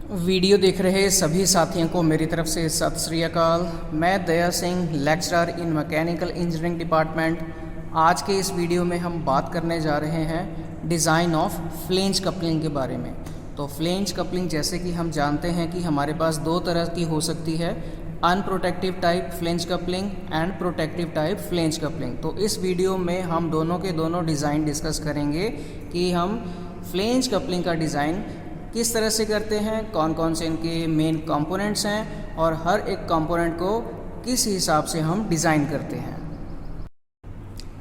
Video देख रहे सभी साथियों को मेरी तरफ से सत श्री अकाल। मैं Daya Singh, lecturer in mechanical engineering department. आज के इस वीडियो में हम बात करने जा रहे हैं डिज़ाइन ऑफ फ्लेंज कपलिंग के बारे में। तो फ्लेंज कपलिंग जैसे कि हम जानते हैं कि हमारे पास दो तरह की हो सकती है, unprotective type flange coupling and protective type flange coupling. तो इस वीडियो में हम दोनों के दोनों डिज़ाइन डिस्कस करेंगे कि हम फ्लेंज कपलिंग का डिज़ाइन किस तरह से करते हैं, कौन कौन से इनके मेन कंपोनेंट्स हैं और हर एक कंपोनेंट को किस हिसाब से हम डिज़ाइन करते हैं।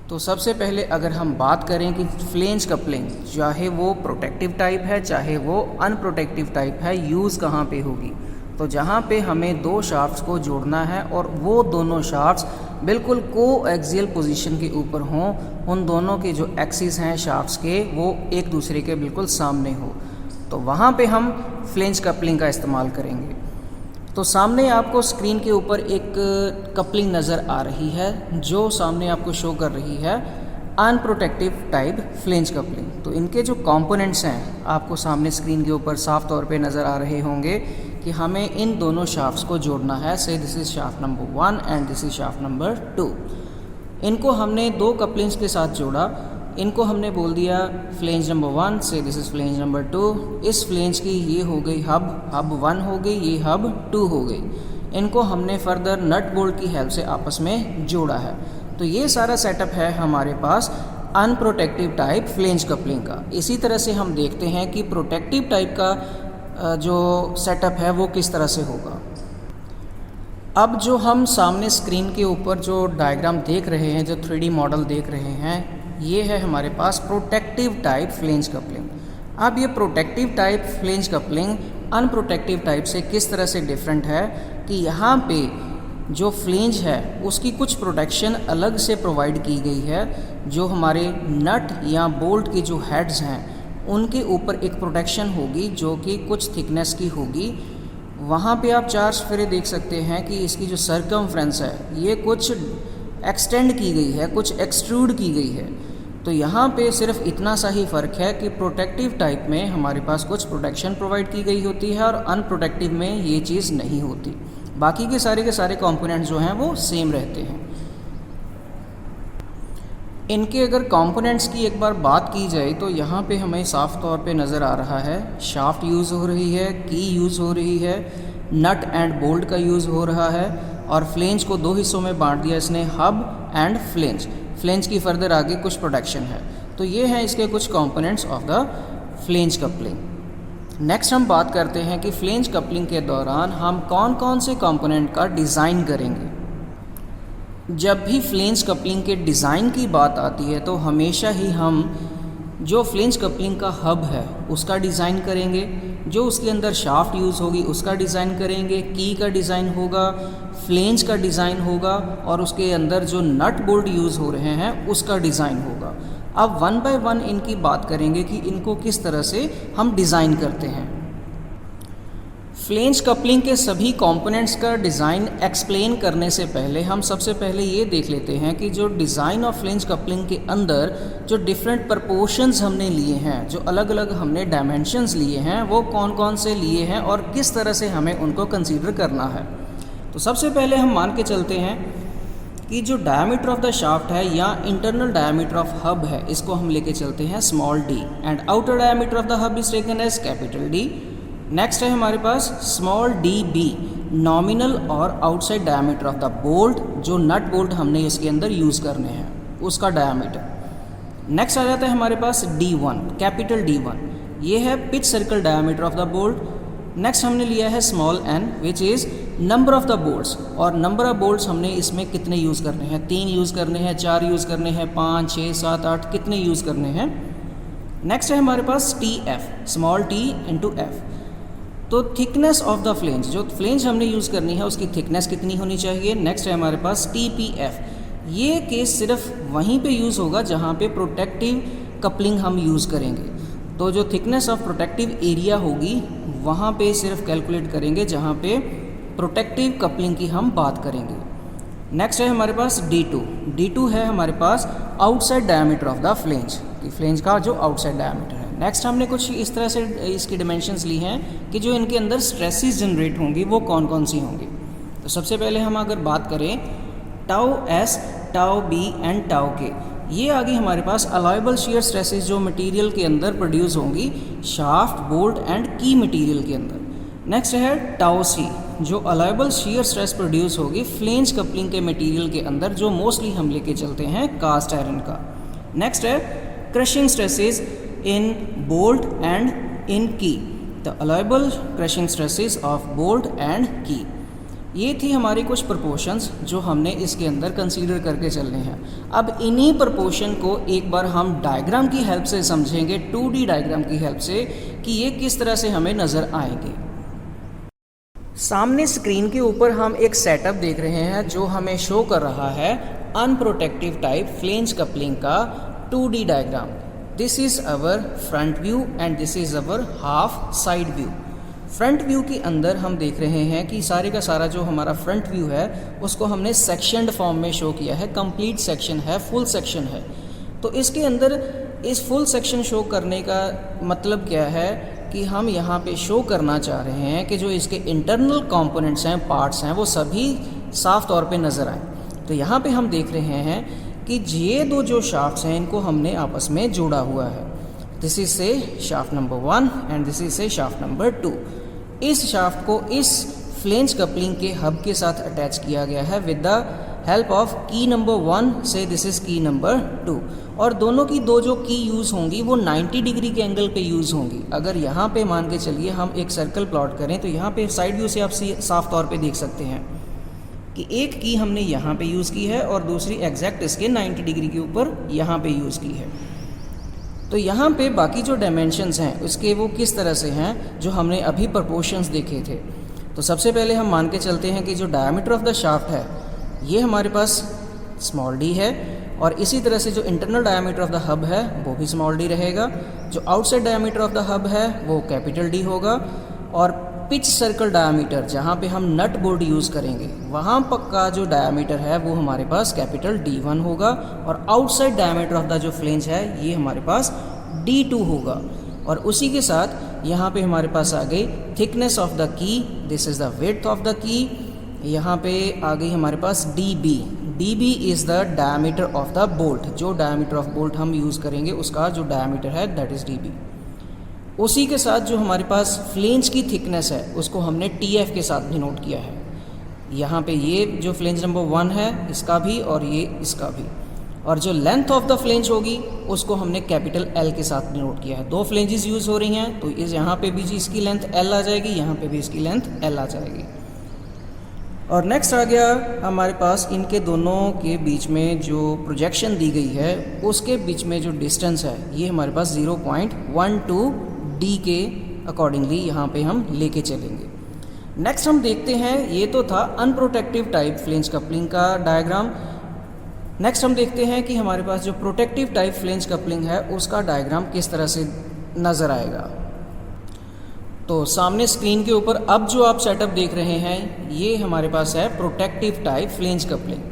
तो सबसे पहले अगर हम बात करें कि फ्लेंज कपलिंग चाहे वो प्रोटेक्टिव टाइप है चाहे वो अनप्रोटेक्टिव टाइप है, यूज़ कहाँ पे होगी, तो जहाँ पे हमें दो शाफ्ट्स को जोड़ना है और वो दोनों शाफ्ट्स बिल्कुल कोएक्सियल पोजीशन के ऊपर हों, उन दोनों के जो एक्सिस हैं शाफ्ट्स के वो एक दूसरे के बिल्कुल सामने हो, तो वहाँ पे हम फ्लेंज कपलिंग का इस्तेमाल करेंगे। तो सामने आपको स्क्रीन के ऊपर एक कपलिंग नज़र आ रही है जो सामने आपको शो कर रही है अनप्रोटेक्टिव टाइप फ्लेंज कपलिंग। तो इनके जो कंपोनेंट्स हैं आपको सामने स्क्रीन के ऊपर साफ तौर पे नज़र आ रहे होंगे कि हमें इन दोनों शाफ्ट्स को जोड़ना है। से this is shaft number 1 and this is shaft number 2। इनको हमने दो कपलिंग्स के साथ जोड़ा। इनको हमने बोल दिया फ्लेंज नंबर 1, से दिस इज़ फ्लेंज नंबर 2। इस फ्लेंज की ये हो गई हब 1 हो गई, ये हब 2 हो गई। इनको हमने फर्दर नट बोल्ट की हेल्प से आपस में जोड़ा है। तो ये सारा सेटअप है हमारे पास अनप्रोटेक्टिव टाइप फ्लेंज कपलिंग का। इसी तरह से हम देखते हैं कि प्रोटेक्टिव टाइप का जो सेटअप है वो किस तरह से होगा। अब जो हम सामने स्क्रीन के ऊपर जो डायग्राम देख रहे हैं, जो 3D मॉडल देख रहे हैं, ये है हमारे पास प्रोटेक्टिव टाइप फ्लेंज कपलिंग। अब ये protective type flange coupling unprotective type से किस तरह से डिफरेंट है कि यहाँ पे जो फ्लेंज है उसकी कुछ प्रोटेक्शन अलग से प्रोवाइड की गई है। जो हमारे नट या बोल्ट की जो हेड्स हैं उनके ऊपर एक प्रोटेक्शन होगी जो कि कुछ थिकनेस की होगी। वहाँ पे आप चार फेरे देख सकते हैं कि इसकी जो सर्कमफ्रेंस है ये कुछ एक्सटेंड की गई है, कुछ एक्सट्रूड की गई है। तो यहाँ पे सिर्फ इतना सा ही फ़र्क है कि प्रोटेक्टिव टाइप में हमारे पास कुछ प्रोटेक्शन प्रोवाइड की गई होती है और अनप्रोटेक्टिव में ये चीज़ नहीं होती। बाकी के सारे कंपोनेंट्स जो हैं वो सेम रहते हैं। इनके अगर कंपोनेंट्स की एक बार बात की जाए तो यहाँ पे हमें साफ तौर पे नज़र आ रहा है शाफ्ट यूज़ हो रही है, की यूज़ हो रही है, नट एंड बोल्ट का यूज़ हो रहा है और फ्लेंज को दो हिस्सों में बांट दिया इसने, हब एंड फ्लेंज। फ्लेंज की फर्दर आगे कुछ प्रोटेक्शन है। तो ये हैं इसके कुछ components of the flange coupling. Next हम बात करते हैं कि फ्लेंज कपलिंग के दौरान हम कौन कौन से कंपोनेंट का डिज़ाइन करेंगे। जब भी फ्लेंज कपलिंग के डिज़ाइन की बात आती है तो हमेशा ही हम जो फ्लेंज कपलिंग का हब है उसका डिज़ाइन करेंगे, जो उसके अंदर शाफ्ट यूज़ होगी उसका डिज़ाइन करेंगे, की का डिज़ाइन होगा, फ्लेंज का डिज़ाइन होगा और उसके अंदर जो नट बोल्ट यूज़ हो रहे हैं उसका डिज़ाइन होगा। अब 1 बाय 1 इनकी बात करेंगे कि इनको किस तरह से हम डिज़ाइन करते हैं। फ्लेंज कपलिंग के सभी कंपोनेंट्स का डिज़ाइन एक्सप्लेन करने से पहले हम सबसे पहले ये देख लेते हैं कि जो डिज़ाइन ऑफ फ्लेंज कपलिंग के अंदर जो डिफरेंट प्रपोर्शंस हमने लिए हैं, जो अलग अलग हमने डायमेंशंस लिए हैं, वो कौन कौन से लिए हैं और किस तरह से हमें उनको कंसीडर करना है। तो सबसे पहले हम मान के चलते हैं कि जो डायमीटर ऑफ द शाफ्ट है या इंटरनल डायमीटर ऑफ हब है इसको हम लेके चलते हैं small d and outer diameter of the hub is taken as capital D। Next है हमारे पास स्मॉल db, नॉमिनल और outside diameter of the bolt, जो नट बोल्ट हमने इसके अंदर यूज़ करने हैं उसका डायमीटर। नेक्स्ट आ जाता है हमारे पास D1, कैपिटल D1, ये है pitch circle diameter of the bolt. Next हमने लिया है small n which is number of the bolts, और नंबर ऑफ बोल्ट्स हमने इसमें कितने यूज़ करने हैं, 3 यूज़ करने हैं, 4 यूज़ करने हैं, 5, 6, 7, 8 कितने यूज़ करने हैं। नेक्स्ट है हमारे पास TF, small t into f। तो थिकनेस ऑफ द फ्लेंज, जो फ्लेंज हमने यूज़ करनी है उसकी थिकनेस कितनी होनी चाहिए। नेक्स्ट है हमारे पास TPF, ये केस सिर्फ वहीं पे यूज़ होगा जहाँ पे प्रोटेक्टिव कपलिंग हम यूज़ करेंगे। तो जो थिकनेस ऑफ प्रोटेक्टिव एरिया होगी वहाँ पे सिर्फ कैलकुलेट करेंगे जहाँ पे प्रोटेक्टिव कपलिंग की हम बात करेंगे। नेक्स्ट है हमारे पास D2 है हमारे पास outside diameter of the flange, कि फ्लेंज का जो आउटसाइड डायमीटर है। नेक्स्ट हमने कुछ इस तरह से इसकी डिमेंशंस ली हैं कि जो इनके अंदर स्ट्रेसेस जनरेट होंगी वो कौन कौन सी होंगी। तो सबसे पहले हम अगर बात करें tau S, tau B and tau K, ये आगे हमारे पास अलाइबल शियर स्ट्रेसेस जो मटेरियल के अंदर प्रोड्यूस होंगी shaft, bolt and key material के अंदर। नेक्स्ट है टाउ सी, जो अलाइबल शियर स्ट्रेस प्रोड्यूस होगी फ्लेंज कपलिंग के मटेरियल के अंदर, जो मोस्टली हम लेके चलते हैं कास्ट आयरन का। नेक्स्ट है crushing stresses in bolt and in key, the allowable crushing stresses of bolt and की। ये थी हमारी कुछ प्रपोर्शंस जो हमने इसके अंदर कंसीडर करके चलने हैं। अब इन्हीं प्रपोर्शन को एक बार हम डायग्राम की हेल्प से समझेंगे, 2D डायग्राम की हेल्प से, कि ये किस तरह से हमें नज़र आएंगे। सामने स्क्रीन के ऊपर हम एक सेटअप देख रहे हैं जो हमें शो कर रहा है अनप्रोटेक्टिव टाइप फ्लेंज कपलिंग का 2D diagram. This is our front view and this is our half side view. Front view के अंदर हम देख रहे हैं कि सारे का सारा जो हमारा फ्रंट व्यू है उसको हमने सेक्शनड फॉर्म में शो किया है, कंप्लीट सेक्शन है, फुल सेक्शन है। तो इसके अंदर इस फुल सेक्शन शो करने का मतलब क्या है कि हम यहाँ पे शो करना चाह रहे हैं कि जो इसके इंटरनल कंपोनेंट्स हैं, पार्ट्स हैं, वो सभी साफ तौर पे नज़र आए। तो यहाँ पे हम देख रहे हैं कि ये दो जो शाफ्ट्स हैं इनको हमने आपस में जोड़ा हुआ है। दिस इज से shaft number 1 and this is से शाफ्ट नंबर 2। इस शाफ्ट को इस फ्लेंज कपलिंग के हब के साथ अटैच किया गया है विद द हेल्प ऑफ की नंबर 1 से दिस इज़ की नंबर 2। और दोनों की दो जो की यूज़ होंगी वो 90 डिग्री के एंगल पे यूज़ होंगी। अगर यहाँ पे मान के चलिए हम एक सर्कल प्लॉट करें तो यहाँ पे साइड व्यू से आप साफ तौर पे देख सकते हैं कि एक की हमने यहाँ पे यूज़ की है और दूसरी एग्जैक्ट इसके 90 डिग्री के ऊपर यहाँ पे यूज़ की है। तो यहाँ पे बाकी जो डायमेंशंस हैं उसके वो किस तरह से हैं जो हमने अभी प्रोपोर्शंस देखे थे। तो सबसे पहले हम मान के चलते हैं कि जो डायमीटर ऑफ द शाफ्ट है ये हमारे पास स्मॉल डी है और इसी तरह से जो internal diameter of the hub है वो भी स्मॉल डी रहेगा। जो outside diameter of the hub है वो कैपिटल डी होगा और पिच सर्कल डायमीटर जहाँ पे हम नट बोल्ट यूज़ करेंगे वहाँ का जो डायमीटर है वो हमारे पास कैपिटल D1 होगा और आउटसाइड डायमीटर ऑफ द जो फ्लेंज है ये हमारे पास D2 होगा। और उसी के साथ यहाँ पे हमारे पास आ गई thickness of the key, this is the width of the key. यहाँ पे आ गई हमारे पास DB, DB is the diameter of the bolt, जो डायमीटर ऑफ बोल्ट हम यूज़ करेंगे उसका जो डायमीटर है दैट इज़ DB। उसी के साथ जो हमारे पास फ्लेंज की थिकनेस है उसको हमने TF के साथ भी नोट किया है। यहाँ पे ये जो फ्लेंज नंबर 1 है इसका भी और ये इसका भी। और जो लेंथ ऑफ द फ्लेंज होगी उसको हमने कैपिटल L के साथ भी नोट किया है। दो फ्लेंजेस यूज़ हो रही हैं तो इस यहाँ पे भी जी इसकी लेंथ L आ जाएगी, यहाँ पे भी इसकी लेंथ L आ जाएगी। और नेक्स्ट आ गया हमारे पास इनके दोनों के बीच में जो प्रोजेक्शन दी गई है उसके बीच में जो डिस्टेंस है ये हमारे पास 0.12 D के अकॉर्डिंगली यहाँ पे हम लेके चलेंगे। नेक्स्ट हम देखते हैं, ये तो था अनप्रोटेक्टिव टाइप फ्लेंज कपलिंग का डायग्राम। नेक्स्ट हम देखते हैं कि हमारे पास जो प्रोटेक्टिव टाइप फ्लेंज कपलिंग है उसका डायग्राम किस तरह से नज़र आएगा। तो सामने स्क्रीन के ऊपर अब जो आप सेटअप देख रहे हैं ये हमारे पास है प्रोटेक्टिव टाइप फ्लेंज कपलिंग।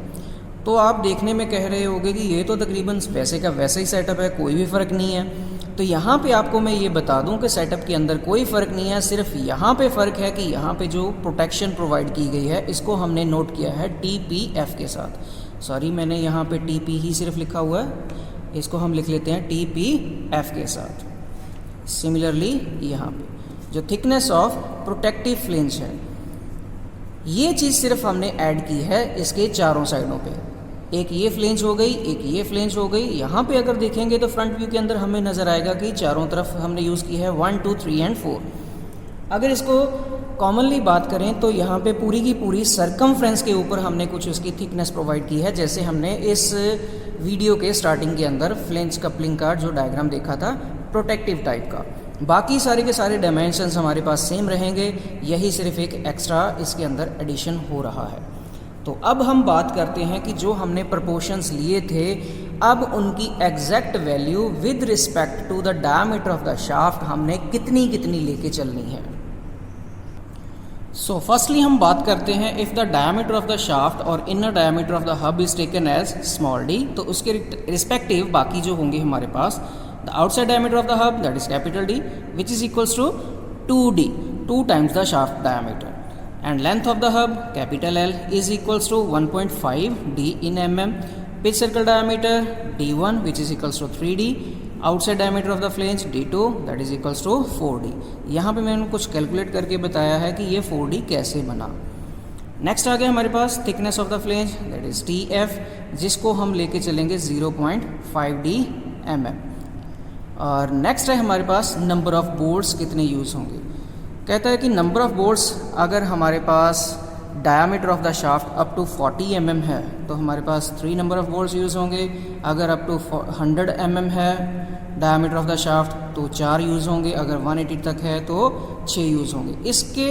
तो आप देखने में कह रहे होंगे कि ये तो तकरीबन वैसे का वैसा ही सेटअप है, कोई भी फ़र्क नहीं है। तो यहाँ पे आपको मैं ये बता दूँ कि सेटअप के अंदर कोई फ़र्क नहीं है, सिर्फ यहाँ पे फ़र्क है कि यहाँ पे जो प्रोटेक्शन प्रोवाइड की गई है इसको हमने नोट किया है TPF के साथ। सॉरी, मैंने यहाँ पे TP ही सिर्फ लिखा हुआ है, इसको हम लिख लेते हैं TPF के साथ। सिमिलरली यहाँ पे जो थिकनेस ऑफ प्रोटेक्टिव फ्लेंज है ये चीज़ सिर्फ हमने ऐड की है इसके चारों साइडों पे। एक ये फ्लेंज हो गई, एक ये फ्लेंज हो गई। यहाँ पे अगर देखेंगे तो फ्रंट व्यू के अंदर हमें नज़र आएगा कि चारों तरफ हमने यूज़ की है 1, 2, 3 एंड 4। अगर इसको कॉमनली बात करें तो यहाँ पे पूरी की पूरी सरकमफ्रेंस के ऊपर हमने कुछ उसकी थिकनेस प्रोवाइड की है, जैसे हमने इस वीडियो के स्टार्टिंग के अंदर फ्लेंज कपलिंग का जो डायग्राम देखा था प्रोटेक्टिव टाइप का। बाकी सारे के सारे डायमेंशंस हमारे पास सेम रहेंगे, यही सिर्फ एक एक्स्ट्रा इसके अंदर एडिशन हो रहा है। तो अब हम बात करते हैं कि जो हमने प्रोपोर्शंस लिए थे अब उनकी exact value with respect to the diameter of the shaft हमने कितनी कितनी लेके चलनी है। सो फर्स्टली हम बात करते हैं if the diameter of the shaft और inner diameter of the hub is taken as small d, तो उसके रिस्पेक्टिव बाकी जो होंगे हमारे पास the outside diameter of the hub that is capital D which is equals to 2d, 2 times the shaft diameter, and length of the hub capital L is equals to 1.5 d in mm. Pitch circle diameter d1 which is equals to 3d, outside diameter of the flange d2 that is equals to 4d. यहाँ पे मैंने कुछ calculate करके बताया है कि ये 4d कैसे बना. नेक्स्ट आ गया हमारे पास thickness of the flange that is TF, जिसको हम लेके चलेंगे 0.5d mm. और नेक्स्ट है हमारे पास नंबर ऑफ बोर्ड्स कितने यूज़ होंगे. कहता है कि नंबर ऑफ बोर्ड्स अगर हमारे पास diameter of the shaft up to 40 mm है तो हमारे पास 3 नंबर ऑफ बोर्ड्स यूज़ होंगे. अगर अप टू 100 mm है डायामीटर ऑफ द शाफ्ट तो 4 यूज़ होंगे. अगर 180 तक है तो 6 यूज़ होंगे. इसके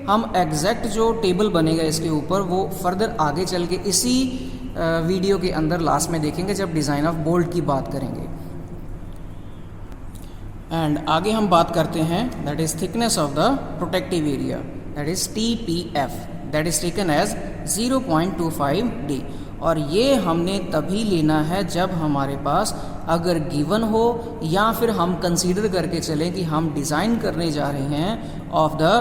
हम एग्जैक्ट जो टेबल बनेगा इसके ऊपर वो फर्दर आगे चल के इसी वीडियो के अंदर लास्ट में देखेंगे जब डिज़ाइन ऑफ बोल्ट की बात करेंगे. एंड आगे हम बात करते हैं that is thickness of the protective area that is TPF that is taken as 0.25d. और ये हमने तभी लेना है जब हमारे पास अगर गिवन हो या फिर हम कंसीडर करके चलें कि हम डिज़ाइन करने जा रहे हैं of the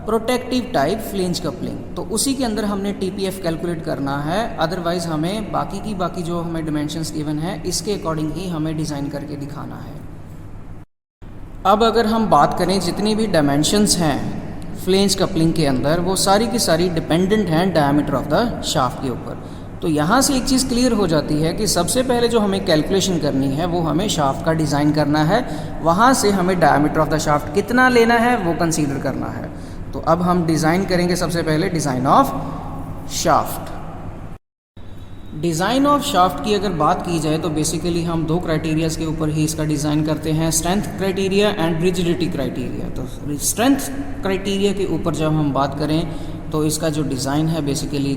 protective type flange coupling, तो उसी के अंदर हमने TPF कैलकुलेट करना है. अदरवाइज़ हमें बाकी जो हमें डिमेंशंस गिवन है इसके अकॉर्डिंग ही हमें डिज़ाइन करके दिखाना है. अब अगर हम बात करें जितनी भी डायमेंशंस हैं फ्लेंज कपलिंग के अंदर वो सारी की सारी डिपेंडेंट हैं डायमीटर ऑफ द शाफ्ट के ऊपर. तो यहाँ से एक चीज़ क्लियर हो जाती है कि सबसे पहले जो हमें कैलकुलेशन करनी है वो हमें शाफ्ट का डिज़ाइन करना है. वहाँ से हमें डायमीटर ऑफ द शाफ्ट कितना लेना है वो कंसीडर करना है. तो अब हम डिज़ाइन करेंगे सबसे पहले design of shaft. Design of shaft की अगर बात की जाए तो बेसिकली हम 2 क्राइटेरियाज़ के ऊपर ही इसका डिज़ाइन करते हैं, strength criteria and rigidity criteria. तो स्ट्रेंथ क्राइटेरिया के ऊपर जब हम बात करें तो इसका जो डिज़ाइन है बेसिकली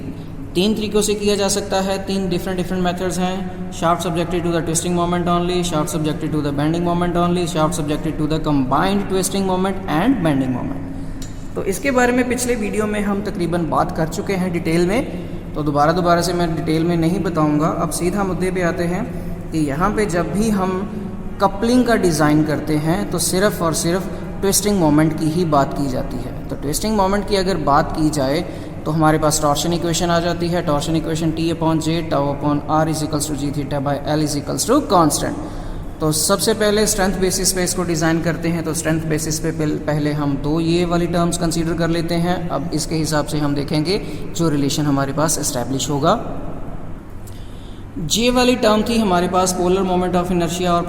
3 तरीक़ों से किया जा सकता है. 3 डिफरेंट मेथड्स हैं. Shaft subjected to the twisting moment only, shaft subjected to the bending moment only, shaft subjected to the combined twisting moment and bending moment. तो इसके बारे में पिछले वीडियो में हम तकरीबन बात कर चुके हैं डिटेल में, तो दोबारा से मैं डिटेल में नहीं बताऊंगा. अब सीधा मुद्दे पे आते हैं कि यहाँ पे जब भी हम कपलिंग का डिज़ाइन करते हैं तो सिर्फ़ और सिर्फ ट्विस्टिंग मोमेंट की ही बात की जाती है. तो ट्विस्टिंग मोमेंट की अगर बात की जाए तो हमारे पास टॉर्शन इक्वेशन आ जाती है. Torsion equation T/J τ/r = g(θ/L = constant. तो सबसे पहले स्ट्रेंथ बेसिस पे इसको डिज़ाइन करते हैं. तो स्ट्रेंथ बेसिस पे पहले हम 2 ये वाली टर्म्स कंसीडर कर लेते हैं. अब इसके हिसाब से हम देखेंगे जो रिलेशन हमारे पास इस्टेब्लिश होगा. जे वाली टर्म थी हमारे पास पोलर मोमेंट ऑफ इनर्शिया, और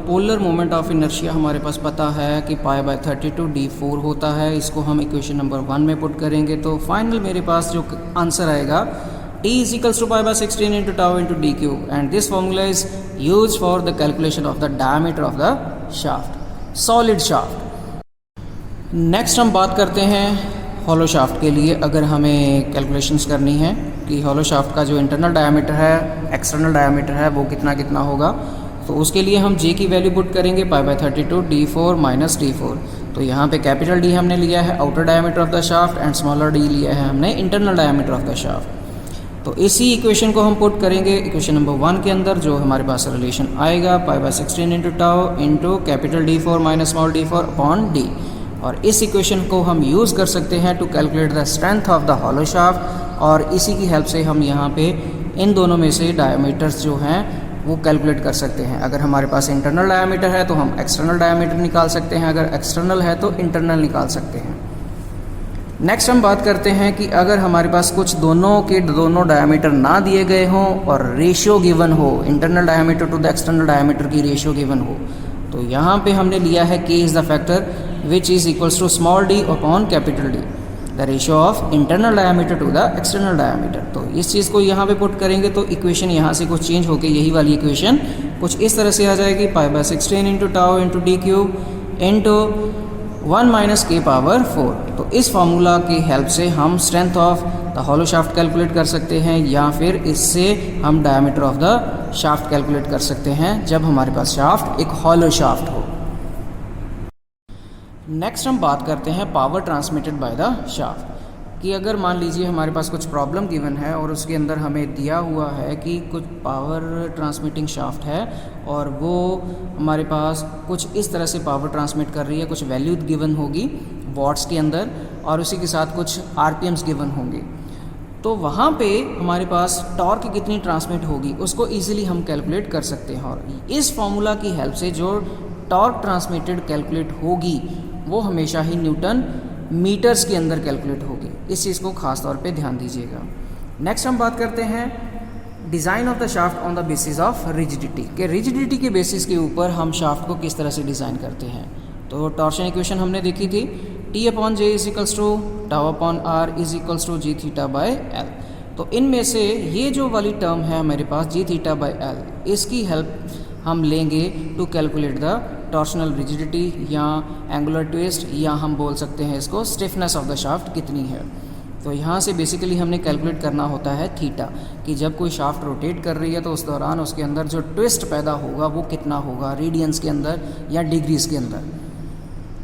पोलर मोमेंट ऑफ इनर्शिया हमारे पास पता है कि π/32 d4 होता है. इसको हम इक्वेशन नंबर 1 में पुट करेंगे तो फाइनल मेरे पास जो आंसर आएगा T = π/16 × τ × d3, and this formula is used for the calculation of the diameter of the shaft, solid shaft. Next हम बात करते हैं हॉलो शाफ्ट के लिए. अगर हमें कैलकुलेशंस करनी है कि हॉलो शाफ्ट का जो इंटरनल डायमीटर है एक्सटर्नल डायमीटर है वो कितना होगा, तो उसके लिए हम J की वैल्यू पुट करेंगे π/32 d4 - d4. तो यहाँ पे कैपिटल D हमने लिया है outer diameter of the shaft and smaller d लिया है हमने internal diameter of the shaft. तो इसी इक्वेशन को हम पुट करेंगे इक्वेशन नंबर 1 के अंदर, जो हमारे पास रिलेशन आएगा π/16 × τ × कैपिटल D4 - स्मॉल d4/d. और इस इक्वेशन को हम यूज़ कर सकते हैं to calculate the strength of the hollow shaft. और इसी की हेल्प से हम यहाँ पे इन दोनों में से डायमीटर्स जो हैं वो कैलकुलेट कर सकते हैं. अगर हमारे पास इंटरनल डायमीटर है तो हम एक्सटर्नल डायमीटर निकाल सकते हैं, अगर एक्सटर्नल है तो इंटरनल निकाल सकते हैं. नेक्स्ट हम बात करते हैं कि अगर हमारे पास कुछ दोनों डायमीटर ना दिए गए हों और रेशियो गिवन हो, internal diameter to the external diameter की रेशियो गिवन हो, तो यहाँ पे हमने लिया है K is the factor which is equals to small d/कैपिटल D, the ratio of internal diameter to the external diameter. तो इस चीज़ को यहाँ पे पुट करेंगे तो इक्वेशन यहाँ से कुछ चेंज होकर यही वाली इक्वेशन कुछ इस तरह से आ जाएगी π/16 × τ × d3 × 1 - k⁴. तो इस फार्मूला की हेल्प से हम strength of the hollow shaft calculate कर सकते हैं, या फिर इससे हम diameter of the shaft calculate कर सकते हैं जब हमारे पास शाफ्ट एक हॉलो शाफ्ट हो. नेक्स्ट हम बात करते हैं power transmitted by the shaft. कि अगर मान लीजिए हमारे पास कुछ प्रॉब्लम गिवन है और उसके अंदर हमें दिया हुआ है कि कुछ पावर ट्रांसमिटिंग शाफ्ट है और वो हमारे पास कुछ इस तरह से पावर ट्रांसमिट कर रही है, कुछ वैल्यू गिवन होगी वॉट्स के अंदर और उसी के साथ कुछ आरपीएम्स गिवन होंगे, तो वहाँ पे हमारे पास टॉर्क कितनी ट्रांसमिट होगी उसको ईजिली हम कैलकुलेट कर सकते हैं। और इस फॉर्मूला की हेल्प से जो टॉर्क ट्रांसमिटेड कैलकुलेट होगी वो हमेशा ही न्यूटन मीटर्स के अंदर कैलकुलेट होगी। इस चीज़ को ख़ास तौर पे ध्यान दीजिएगा। नेक्स्ट हम बात करते हैं design of the shaft on the basis of rigidity, के रिजिडिटी के बेसिस के ऊपर हम शाफ्ट को किस तरह से डिज़ाइन करते हैं। तो टॉर्शन इक्वेशन हमने देखी थी, T/J is equals to tau upon R is equals to G theta by L. तो इनमें से ये जो वाली टर्म है हमारे पास जी थीटा बाय एल, इसकी हेल्प हम लेंगे to calculate the torsional rigidity या एंगुलर ट्विस्ट, या हम बोल सकते हैं इसको स्टिफनेस ऑफ द शाफ्ट कितनी है। तो यहाँ से बेसिकली हमने कैलकुलेट करना होता है थीटा, कि जब कोई शाफ्ट रोटेट कर रही है तो उस दौरान उसके अंदर जो ट्विस्ट पैदा होगा वो कितना होगा, रेडियंस के अंदर या डिग्रीज़ के अंदर।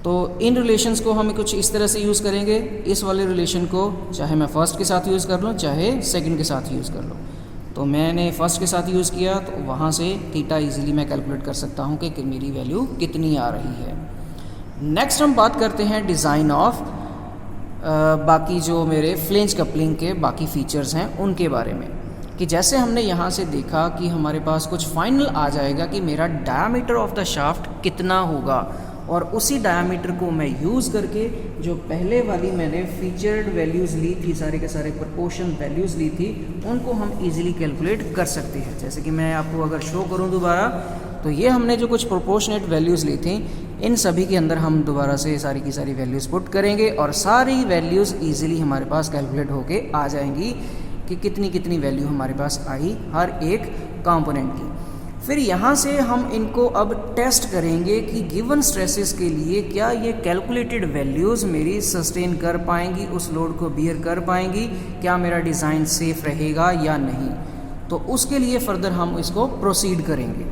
तो इन रिलेशंस को हम कुछ इस तरह से यूज़ करेंगे। इस वाले रिलेशन को चाहे मैं फर्स्ट के साथ यूज़ कर लूँ चाहे सेकंड के साथ यूज़ कर लूँ। तो मैंने फर्स्ट के साथ यूज़ किया तो वहाँ से थीटा इजीली मैं कैलकुलेट कर सकता हूँ कि मेरी वैल्यू कितनी आ रही है। नेक्स्ट हम बात करते हैं डिज़ाइन ऑफ बाकी जो मेरे फ्लेंज कपलिंग के बाकी फीचर्स हैं उनके बारे में, कि जैसे हमने यहाँ से देखा कि हमारे पास कुछ फाइनल आ जाएगा कि मेरा डायमीटर ऑफ द शाफ्ट कितना होगा, और उसी डायमीटर को मैं यूज़ करके जो पहले वाली मैंने फीचर्ड वैल्यूज़ ली थी, सारे के सारे प्रोपोर्शन वैल्यूज़ ली थी, उनको हम इजीली कैलकुलेट कर सकते हैं। जैसे कि मैं आपको अगर शो करूं दोबारा, तो ये हमने जो कुछ प्रोपोर्शनेट वैल्यूज़ ली थी इन सभी के अंदर हम दोबारा से सारी की सारी वैल्यूज़ पुट करेंगे और सारी वैल्यूज़ ईजिली हमारे पास कैलकुलेट होके आ जाएंगी कि कितनी कितनी वैल्यू हमारे पास आई हर एक कंपोनेंट की। फिर यहाँ से हम इनको अब टेस्ट करेंगे कि गिवन स्ट्रेसेस के लिए क्या ये कैलकुलेटेड वैल्यूज़ मेरी सस्टेन कर पाएंगी, उस लोड को बियर कर पाएंगी, क्या मेरा डिज़ाइन सेफ रहेगा या नहीं। तो उसके लिए फर्दर हम इसको प्रोसीड करेंगे।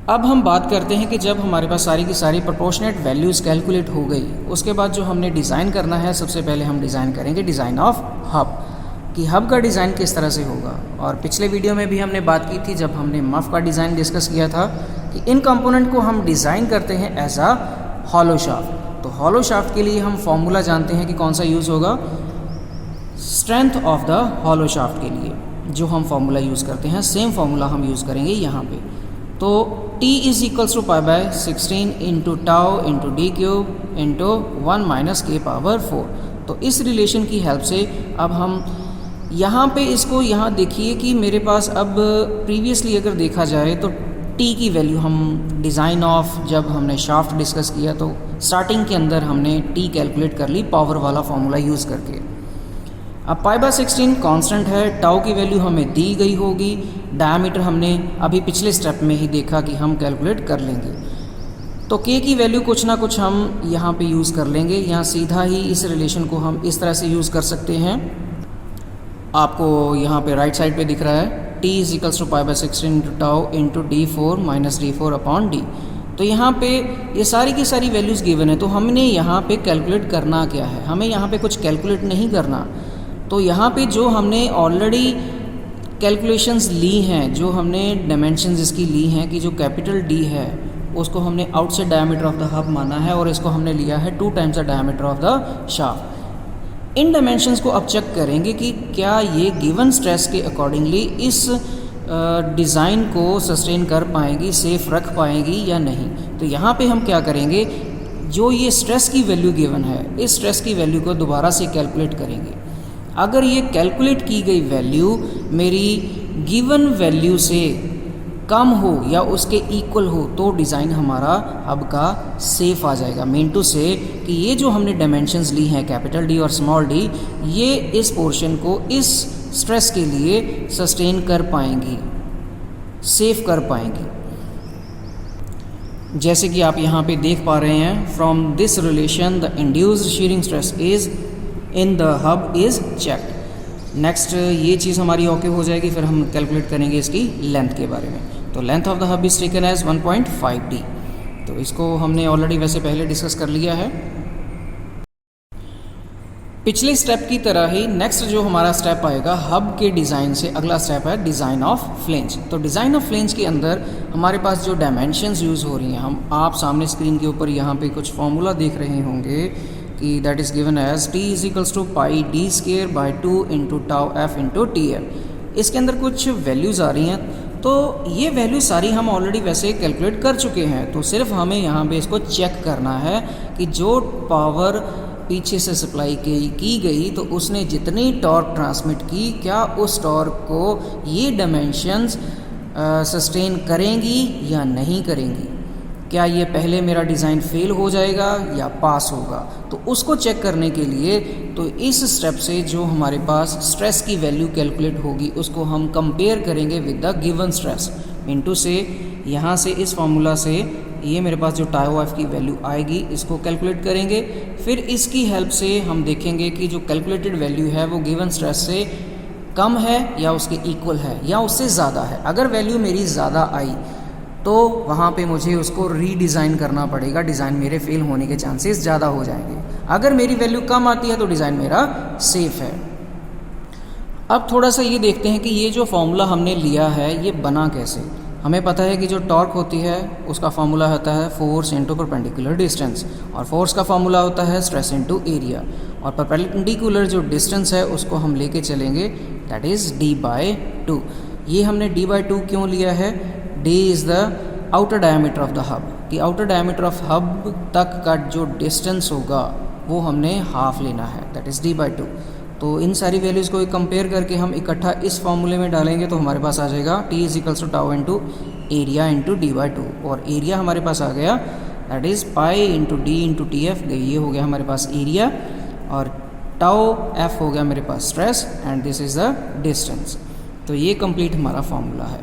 अब हम बात करते हैं कि जब हमारे पास सारी की सारी प्रोपोर्शनेट वैल्यूज़ कैलकुलेट हो गई, उसके बाद जो हमने डिज़ाइन करना है, सबसे पहले हम डिज़ाइन करेंगे डिज़ाइन ऑफ हब, कि हब का डिज़ाइन किस तरह से होगा। और पिछले वीडियो में भी हमने बात की थी जब हमने मफ का डिज़ाइन डिस्कस किया था कि इन कंपोनेंट को हम डिज़ाइन करते हैं एज अ हॉलो शाफ्ट। तो हॉलो शाफ्ट के लिए हम फॉर्मूला जानते हैं कि कौन सा यूज़ होगा, strength of the hollow shaft के लिए जो हम फॉर्मूला यूज़ करते हैं सेम फॉर्मूला हम यूज़ करेंगे यहाँ पे। तो T is equals to pi by 16 into tau into D cube into 1 minus K power 4। तो इस रिलेशन की हेल्प से अब हम यहाँ पे इसको यहाँ देखिए कि मेरे पास अब प्रीवियसली अगर देखा जाए तो T की वैल्यू हम डिज़ाइन ऑफ जब हमने शाफ्ट डिस्कस किया तो स्टार्टिंग के अंदर हमने T कैलकुलेट कर ली पावर वाला फॉर्मूला यूज़ करके। अब पाई बाय 16 कांस्टेंट है, टाउ की वैल्यू हमें दी गई होगी, डायमीटर हमने अभी पिछले स्टेप में ही देखा कि हम कैलकुलेट कर लेंगे। तो K की वैल्यू कुछ ना कुछ हम यहाँ पे यूज़ कर लेंगे। यहाँ सीधा ही इस रिलेशन को हम इस तरह से यूज़ कर सकते हैं, आपको यहाँ पे राइट साइड पे दिख रहा है T is equals to pi by 16 into tau into D4 minus D4 upon D। तो यहाँ पे ये सारी की सारी वैल्यूज़ गिवन है, तो हमने यहाँ पे कैलकुलेट करना क्या है, हमें यहाँ पे कुछ कैलकुलेट नहीं करना। तो यहाँ पे जो हमने ऑलरेडी कैलकुलेशंस ली हैं, जो हमने डायमेंशंस इसकी ली हैं कि जो कैपिटल D है उसको हमने outside diameter of the hub माना है और इसको हमने लिया है 2 times the diameter of the shaft. In dimensions को अब चेक करेंगे कि क्या ये गिवन स्ट्रेस के अकॉर्डिंगली इस डिज़ाइन को सस्टेन कर पाएंगी, सेफ रख पाएंगी या नहीं। तो यहाँ पे हम क्या करेंगे, जो ये स्ट्रेस की वैल्यू गिवन है इस स्ट्रेस की वैल्यू को दोबारा से कैलकुलेट करेंगे। अगर ये कैलकुलेट की गई वैल्यू मेरी गिवन वैल्यू से कम हो या उसके इक्वल हो तो डिज़ाइन हमारा हब का सेफ आ जाएगा। मीन टू से कि ये जो हमने डायमेंशंस ली हैं कैपिटल डी और स्मॉल डी, ये इस पोर्शन को इस स्ट्रेस के लिए सस्टेन कर पाएंगी, सेफ कर पाएंगी। जैसे कि आप यहाँ पे देख पा रहे हैं, from this relation the induced shearing stress is in the hub is checked. Next ये चीज़ हमारी ओके हो जाएगी, फिर हम कैलकुलेट करेंगे इसकी लेंथ के बारे में। तो length of the hub is taken as 1.5 d। तो इसको हमने ऑलरेडी वैसे पहले डिस्कस कर लिया है। पिछले स्टेप की तरह ही नेक्स्ट जो हमारा स्टेप आएगा हब के डिज़ाइन से, अगला स्टेप है डिज़ाइन ऑफ फ्लेंज। तो डिज़ाइन ऑफ फ्लेंज के अंदर हमारे पास जो डायमेंशंस यूज़ हो रही हैं, आप सामने स्क्रीन के ऊपर यहाँ पे कुछ फॉर्मूला देख रहे होंगे कि that is given as t is to pi d square by 2 into tau F into T F. इसके अंदर कुछ वैल्यूज़ आ रही हैं, तो ये वैल्यू सारी हम ऑलरेडी वैसे कैलकुलेट कर चुके हैं, तो सिर्फ हमें यहाँ पे इसको चेक करना है कि जो पावर पीछे से सप्लाई की गई तो उसने जितनी टॉर्क ट्रांसमिट की, क्या उस टॉर्क को ये डायमेंशंस सस्टेन करेंगी या नहीं करेंगी, क्या ये पहले मेरा डिज़ाइन फेल हो जाएगा या पास होगा। तो उसको चेक करने के लिए तो इस स्टेप से जो हमारे पास स्ट्रेस की वैल्यू कैलकुलेट होगी उसको हम कंपेयर करेंगे with the given stress into से, यहाँ से इस फार्मूला से ये मेरे पास जो टाउ एफ की वैल्यू आएगी इसको कैलकुलेट करेंगे। फिर इसकी हेल्प से हम देखेंगे कि जो कैलकुलेटेड वैल्यू है वो गिवन स्ट्रेस से कम है या उसके इक्वल है या उससे ज़्यादा है। अगर वैल्यू मेरी ज़्यादा आई तो वहाँ पे मुझे उसको रीडिज़ाइन करना पड़ेगा, डिज़ाइन मेरे फेल होने के चांसेस ज़्यादा हो जाएंगे। अगर मेरी वैल्यू कम आती है तो डिज़ाइन मेरा सेफ़ है। अब थोड़ा सा ये देखते हैं कि ये जो फॉर्मूला हमने लिया है ये बना कैसे। हमें पता है कि जो टॉर्क होती है उसका फार्मूला होता है फोर्स इंटू परपेंडिकुलर डिस्टेंस, और फोर्स का फार्मूला होता है स्ट्रेस इंटू एरिया, और परपेंडिकुलर जो डिस्टेंस है उसको हम लेके चलेंगे दैट इज़ d बाई 2। ये हमने d बाई 2 क्यों लिया है? d is the outer diameter of the hub, कि आउटर डायमीटर ऑफ हब तक का जो डिस्टेंस होगा वो हमने हाफ लेना है, दैट इज़ d बाई 2। तो इन सारी वैल्यूज़ को कंपेयर करके हम इकट्ठा इस फॉर्मूले में डालेंगे तो हमारे पास आ जाएगा t is equals to tau into area into D by 2, और एरिया हमारे पास आ गया that is pi into D into T F. ये हो गया हमारे पास एरिया, और टाउ एफ हो गया मेरे पास stress, and this is the distance. तो ये कंप्लीट हमारा फॉर्मूला है।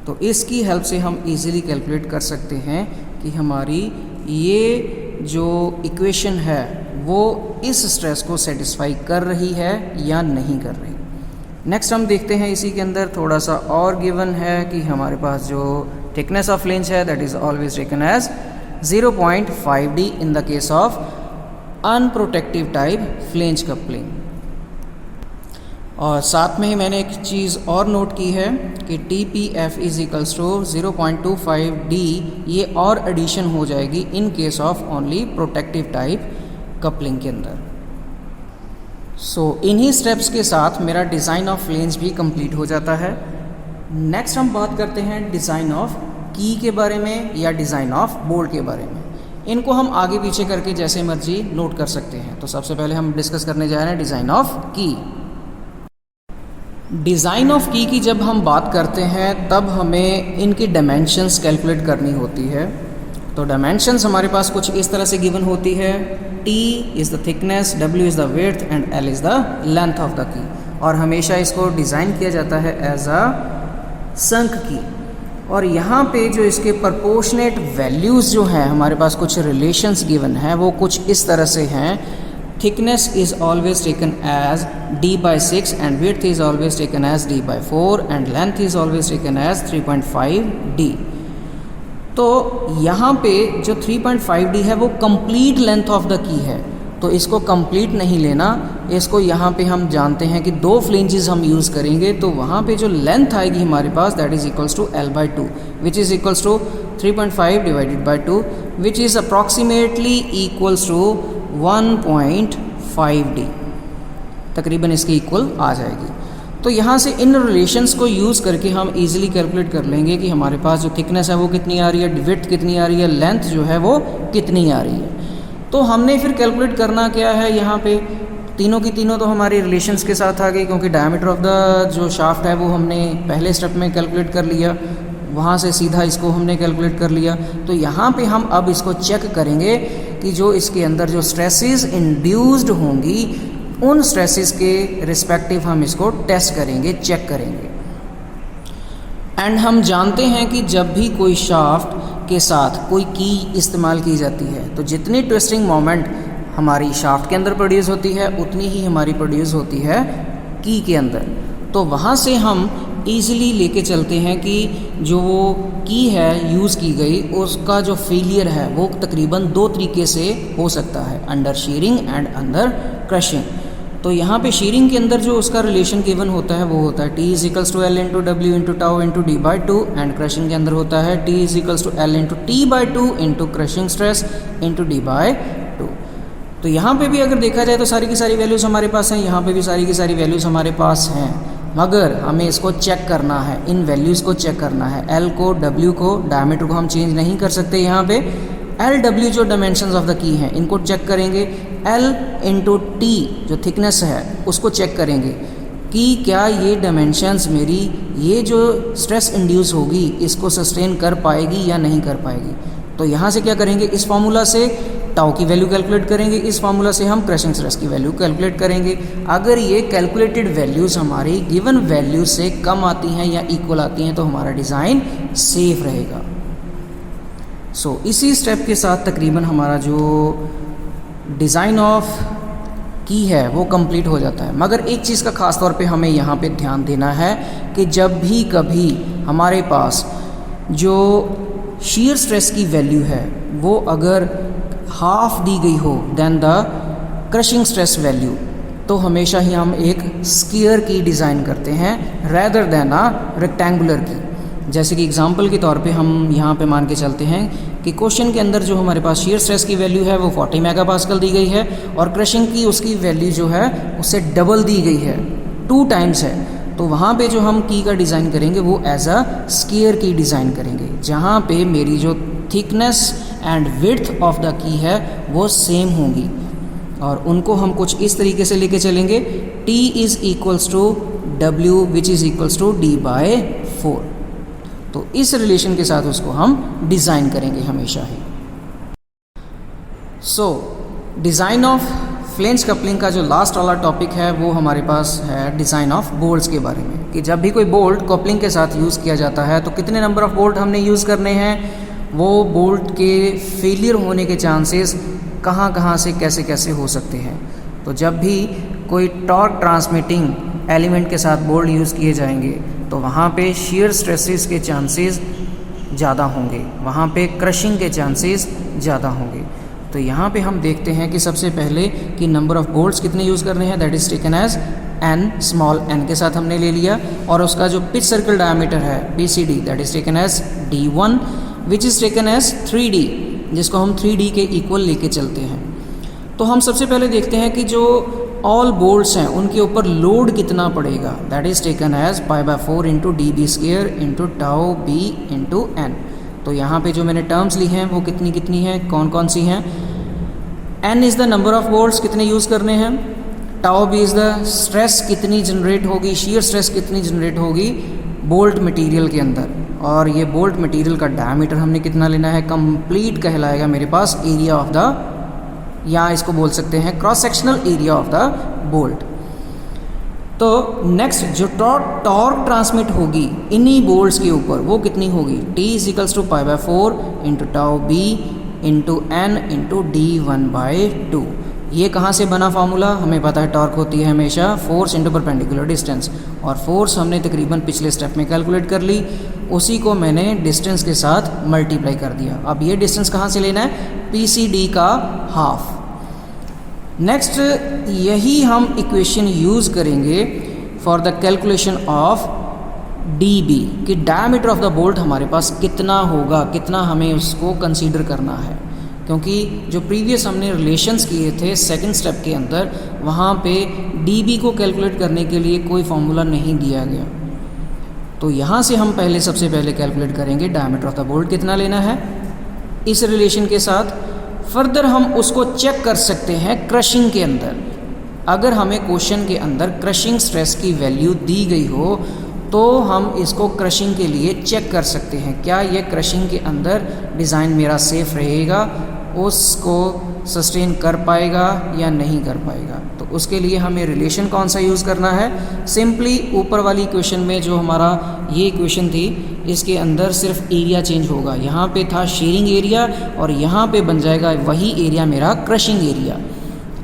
तो इसकी हेल्प से हम इजीली कैलकुलेट कर सकते हैं कि हमारी ये जो इक्वेशन है वो इस स्ट्रेस को सेटिस्फाई कर रही है या नहीं कर रही। नेक्स्ट हम देखते हैं इसी के अंदर थोड़ा सा और गिवन है कि हमारे पास जो थिकनेस ऑफ फ्लेंज है that is always taken as 0.5d in the case of unprotective type flange coupling. और साथ में ही मैंने एक चीज़ और नोट की है कि TPF is equals to 0.25d, ये और एडिशन हो जाएगी in case of only protective type coupling के अंदर। सो इन्हीं स्टेप्स के साथ मेरा डिज़ाइन ऑफ फ्लेंज भी कंप्लीट हो जाता है। नेक्स्ट हम बात करते हैं डिज़ाइन ऑफ की के बारे में या डिज़ाइन ऑफ बोल्ट के बारे में। इनको हम आगे पीछे करके जैसे मर्जी नोट कर सकते हैं। तो सबसे पहले हम डिस्कस करने जा रहे हैं डिज़ाइन ऑफ की। डिज़ाइन ऑफ की जब हम बात करते हैं तब हमें इनकी डायमेंशंस कैलकुलेट करनी होती है। तो डायमेंशंस हमारे पास कुछ इस तरह से गिवन होती है, T is the thickness, W is the width and L is the length of the key. और हमेशा इसको डिज़ाइन किया जाता है एज अ संक की। और यहाँ पे जो इसके प्रपोर्शनेट वैल्यूज़ जो हैं हमारे पास कुछ रिलेशंस गिवन हैं, वो कुछ इस तरह से हैं। Thickness is always taken as d by 6 and width is always taken as d by 4 and length is always taken as 3.5d। तो यहाँ पे जो 3.5d है वो complete length of the key है, तो इसको कंप्लीट नहीं लेना। इसको यहाँ पे हम जानते हैं कि दो फ्लेंजेस हम यूज़ करेंगे, तो वहाँ पे जो लेंथ आएगी हमारे पास that is equals to L by 2 which is equals to 3.5 divided by 2 which is approximately equals to 1.5d, तकरीबन इसके इक्वल आ जाएगी। तो यहाँ से इन रिलेशंस को यूज़ करके हम इजीली कैलकुलेट कर लेंगे कि हमारे पास जो थिकनेस है वो कितनी आ रही है, विड्थ कितनी आ रही है, लेंथ जो है वो कितनी आ रही है। तो हमने फिर कैलकुलेट करना क्या है, यहाँ पे तीनों की तीनों तो हमारी रिलेशंस के साथ आ गई, क्योंकि डायमीटर ऑफ द जो शाफ्ट है वो हमने पहले स्टेप में कैलकुलेट कर लिया, वहाँ से सीधा इसको हमने कैलकुलेट कर लिया। तो यहाँ पे हम अब इसको चेक करेंगे कि जो इसके अंदर जो स्ट्रेसेस इंड्यूस्ड होंगी उन स्ट्रेसेस के रिस्पेक्टिव हम इसको टेस्ट करेंगे, चेक करेंगे। एंड हम जानते हैं कि जब भी कोई शाफ्ट के साथ कोई की इस्तेमाल की जाती है तो जितनी ट्विस्टिंग मोमेंट हमारी शाफ्ट के अंदर प्रोड्यूस होती है उतनी ही हमारी प्रोड्यूस होती है की के अंदर। तो वहाँ से हम ईज़िली लेके चलते हैं कि जो वो की है यूज़ की गई उसका जो फेलियर है वो तकरीबन 2 तरीके से हो सकता है, under shearing and under crushing. तो यहाँ पे शीयरिंग के अंदर जो उसका रिलेशन गिवन होता है वो होता है T is equals to L into W into tau into D by two, and crushing के अंदर होता है T is equals to L into T by two into crushing stress into D by two. तो यहाँ पे भी अगर देखा जाए तो सारी की सारी वैल्यूज़ हमारे पास हैं, यहाँ पे भी सारी की सारी वैल्यूज़ हमारे पास हैं, मगर हमें इसको चेक करना है, इन वैल्यूज़ को चेक करना है। एल को, डब्ल्यू को, डायमीटर को हम चेंज नहीं कर सकते यहाँ पे। एल डब्ल्यू जो डायमेंशंस ऑफ द की हैं इनको चेक करेंगे। एल इंटू टी जो थिकनेस है उसको चेक करेंगे कि क्या ये डायमेंशंस मेरी ये जो स्ट्रेस इंड्यूस होगी इसको सस्टेन कर पाएगी या नहीं कर पाएगी। तो यहाँ से क्या करेंगे, इस फार्मूला से टाउ की वैल्यू कैलकुलेट करेंगे, इस फार्मूला से हम क्रशिंग स्ट्रेस की वैल्यू कैलकुलेट करेंगे। अगर ये कैलकुलेटेड वैल्यूज़ हमारी गिवन वैल्यू से कम आती हैं या इक्वल आती हैं तो हमारा डिज़ाइन सेफ रहेगा। सो इसी स्टेप के साथ तकरीबन हमारा जो डिज़ाइन ऑफ की है वो कंप्लीट हो जाता है। मगर एक चीज़ का ख़ास तौर पे हमें यहाँ पे ध्यान देना है कि जब भी कभी हमारे पास जो शीयर स्ट्रेस की वैल्यू है वो अगर हाफ दी गई हो then the crushing stress value, तो हमेशा ही हम एक स्क्वायर की डिज़ाइन करते हैं रैदर देन अ रेक्टेंगुलर की। जैसे कि एग्जांपल के तौर पे हम यहाँ पे मान के चलते हैं कि क्वेश्चन के अंदर जो हमारे पास शीयर स्ट्रेस की वैल्यू है वो 40 मेगापास्कल दी गई है और क्रशिंग की उसकी वैल्यू जो है उससे डबल दी गई है, 2 टाइम्स है। तो वहाँ पे जो हम की का डिज़ाइन करेंगे वो एज अ स्क्वायर की डिज़ाइन करेंगे, जहाँ पे मेरी जो thickness and width of the key है वो सेम होंगी और उनको हम कुछ इस तरीके से लेके चलेंगे। T is equals to W which is equals to D by 4। तो इस रिलेशन के साथ उसको हम डिज़ाइन करेंगे हमेशा ही। So design of flange coupling का जो लास्ट वाला टॉपिक है वो हमारे पास है डिज़ाइन ऑफ बोल्ट्स के बारे में, कि जब भी कोई बोल्ट कपलिंग के साथ यूज़ किया जाता है तो कितने नंबर ऑफ बोल्ट हमने यूज़ करने हैं, वो बोल्ट के फेलियर होने के चांसेस कहाँ कहाँ से कैसे कैसे हो सकते हैं। तो जब भी कोई टॉर्क ट्रांसमिटिंग एलिमेंट के साथ बोल्ट यूज़ किए जाएंगे तो वहाँ पे shear स्ट्रेसेस के चांसेस ज़्यादा होंगे, वहाँ पे क्रशिंग के चांसेस ज़्यादा होंगे। तो यहाँ पे हम देखते हैं कि सबसे पहले कि नंबर ऑफ़ बोल्ट्स कितने यूज़ करने हैं, that is taken as n, small n के साथ हमने ले लिया, और उसका जो पिच सर्कल डायमीटर है PCD that is taken as D1 which is taken as 3D, जिसको हम 3D के इक्वल लेके चलते हैं। तो हम सबसे पहले देखते हैं कि जो ऑल बोल्ट्स हैं उनके ऊपर लोड कितना पड़ेगा, that is taken as π/4 into DB² into tau B into n। तो यहाँ पे जो मैंने टर्म्स ली हैं वो कितनी कितनी हैं, कौन कौन सी हैं। n is the number of bolts कितने यूज़ करने हैं, tau B is the stress कितनी जनरेट होगी, शीयर स्ट्रेस कितनी जनरेट होगी बोल्ट मटेरियल के अंदर, और ये बोल्ट मटेरियल का डायमीटर हमने कितना लेना है, कंप्लीट कहलाएगा मेरे पास एरिया ऑफ द, या इसको बोल सकते हैं cross sectional area of the bolt. तो नेक्स्ट जो टॉर्क ट्रांसमिट होगी इन्हीं बोल्ट्स के ऊपर वो कितनी होगी, T is equals to π/4 into tau B into n into D1/2। ये कहाँ से बना फार्मूला, हमें पता है टॉर्क होती है हमेशा फोर्स इंटू परपेंडिकुलर डिस्टेंस, और फोर्स हमने तकरीबन पिछले स्टेप में कैलकुलेट कर ली, उसी को मैंने डिस्टेंस के साथ मल्टीप्लाई कर दिया। अब ये डिस्टेंस कहाँ से लेना है, PCD का हाफ। नेक्स्ट यही हम इक्वेशन यूज़ करेंगे for the calculation of DB कि डायमीटर ऑफ द बोल्ट हमारे पास कितना होगा, कितना हमें उसको कंसीडर करना है, क्योंकि जो प्रीवियस हमने रिलेशंस किए थे सेकंड स्टेप के अंदर वहाँ पे DB को कैलकुलेट करने के लिए कोई फार्मूला नहीं दिया गया। तो यहाँ से हम सबसे पहले कैलकुलेट करेंगे डायमीटर ऑफ द बोल्ट कितना लेना है इस रिलेशन के साथ। फर्दर हम उसको चेक कर सकते हैं क्रशिंग के अंदर। अगर हमें क्वेश्चन के अंदर क्रशिंग स्ट्रेस की वैल्यू दी गई हो तो हम इसको क्रशिंग के लिए चेक कर सकते हैं, क्या ये क्रशिंग के अंदर डिज़ाइन मेरा सेफ रहेगा, उसको सस्टेन कर पाएगा या नहीं कर पाएगा। तो उसके लिए हमें रिलेशन कौन सा यूज़ करना है, सिंपली ऊपर वाली इक्वेशन में जो हमारा ये इक्वेशन थी इसके अंदर सिर्फ एरिया चेंज होगा, यहाँ पे था शेयरिंग एरिया और यहाँ पे बन जाएगा वही एरिया मेरा क्रशिंग एरिया।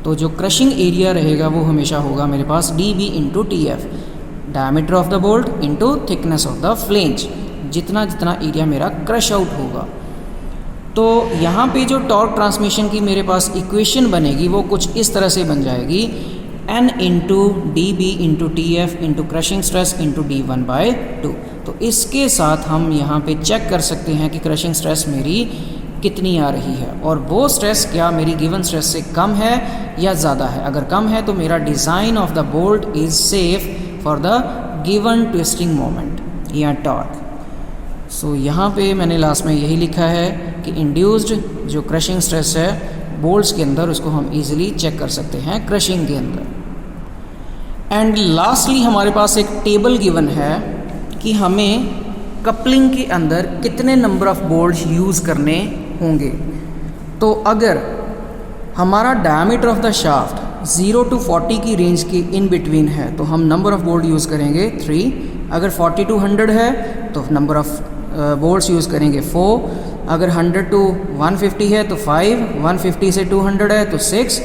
तो जो क्रशिंग एरिया रहेगा वो हमेशा होगा मेरे पास DB into TF, diameter of the bolt into thickness of the flange, जितना जितना एरिया मेरा क्रश आउट होगा। तो यहाँ पे जो टॉर्क ट्रांसमिशन की मेरे पास इक्वेशन बनेगी वो कुछ इस तरह से बन जाएगी, N into D B into T F into crushing stress into d1/2। तो इसके साथ हम यहाँ पे चेक कर सकते हैं कि क्रशिंग स्ट्रेस मेरी कितनी आ रही है, और वो स्ट्रेस क्या मेरी गिवन स्ट्रेस से कम है या ज़्यादा है। अगर कम है तो मेरा design of the bolt is safe for the given twisting moment या टॉर्क। सो यहाँ पे मैंने लास्ट में यही लिखा है कि इंड्यूस्ड जो क्रशिंग स्ट्रेस है बोल्ट्स के अंदर, उसको हम इजीली चेक कर सकते हैं क्रशिंग के अंदर। एंड लास्टली हमारे पास एक टेबल गिवन है कि हमें कपलिंग के अंदर कितने नंबर ऑफ बोल्ट्स यूज़ करने होंगे। तो अगर हमारा diameter of the shaft 0 to 40 की रेंज के इन बिटवीन है तो हम नंबर ऑफ बोल्ट यूज़ करेंगे 3। अगर 40 to 100 है तो नंबर ऑफ बोल्ट्स यूज़ करेंगे 4। अगर 100 to 150 है तो 5, 150 से 200 है तो 6,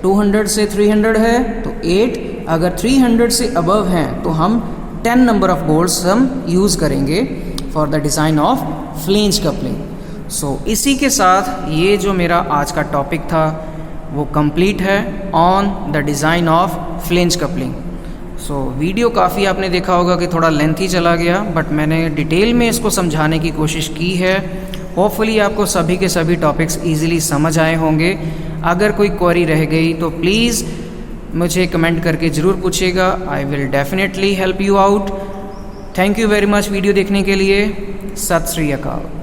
200 से 300 है तो 8, अगर 300 से अबव हैं तो हम 10 नंबर ऑफ बोल्ट्स हम यूज़ करेंगे for the design of flange coupling. So इसी के साथ ये जो मेरा आज का टॉपिक था वो कंप्लीट है on the design of flange coupling. So video काफ़ी आपने देखा होगा कि थोड़ा लेंथी चला गया, बट मैंने डिटेल में इसको समझाने की कोशिश की है। होपफुली आपको सभी के सभी टॉपिक्स ईजिली समझ आए होंगे। अगर कोई क्वेरी रह गई तो प्लीज़ मुझे कमेंट करके ज़रूर पूछिएगा, I will definitely help you out. Thank you very much video देखने के लिए। सत श्री अकाल।